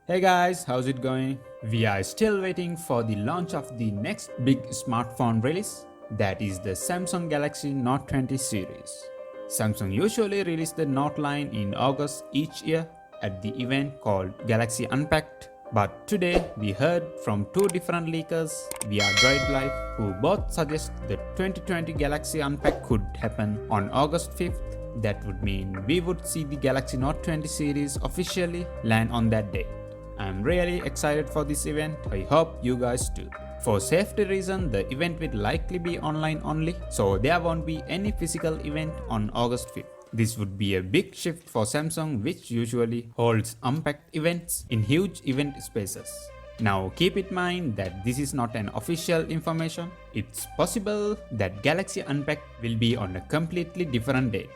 Hey guys, how's it going? We are still waiting for the launch of the next big smartphone release, that is the Samsung Galaxy Note 20 series. Samsung usually releases the Note line in August each year at the event called Galaxy Unpacked, but today we heard from two different leakers via Droid Live who both suggest the 2020 Galaxy Unpacked could happen on August 5th. That would mean we would see the Galaxy Note 20 series officially land on that day. I'm really excited for this event. I hope you guys too. For safety reason, the event will likely be online only, so there won't be any physical event on August 5th. This would be a big shift for Samsung, which usually holds unpacked events in huge event spaces. Now keep in mind that this is not an official information. It's possible that Galaxy Unpacked will be on a completely different date.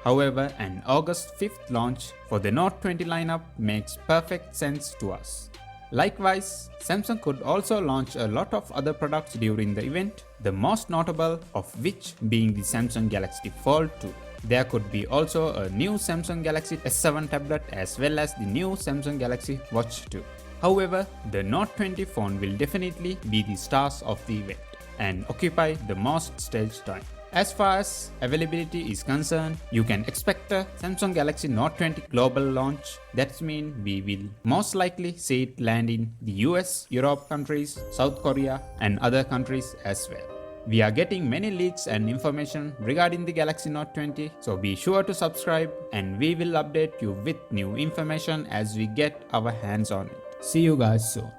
However, an August 5th launch for the Note 20 lineup makes perfect sense to us. Likewise, Samsung could also launch a lot of other products during the event, the most notable of which being the Samsung Galaxy Fold 2. There could be also a new Samsung Galaxy S7 tablet as well as the new Samsung Galaxy Watch 2. However, the Note 20 phone will definitely be the stars of the event and occupy the most stage time. As far as availability is concerned, you can expect a Samsung Galaxy Note 20 global launch. That means we will most likely see it land in the US, Europe countries, South Korea and other countries as well. We are getting many leaks and information regarding the Galaxy Note 20, so be sure to subscribe and we will update you with new information as we get our hands on it. See you guys soon.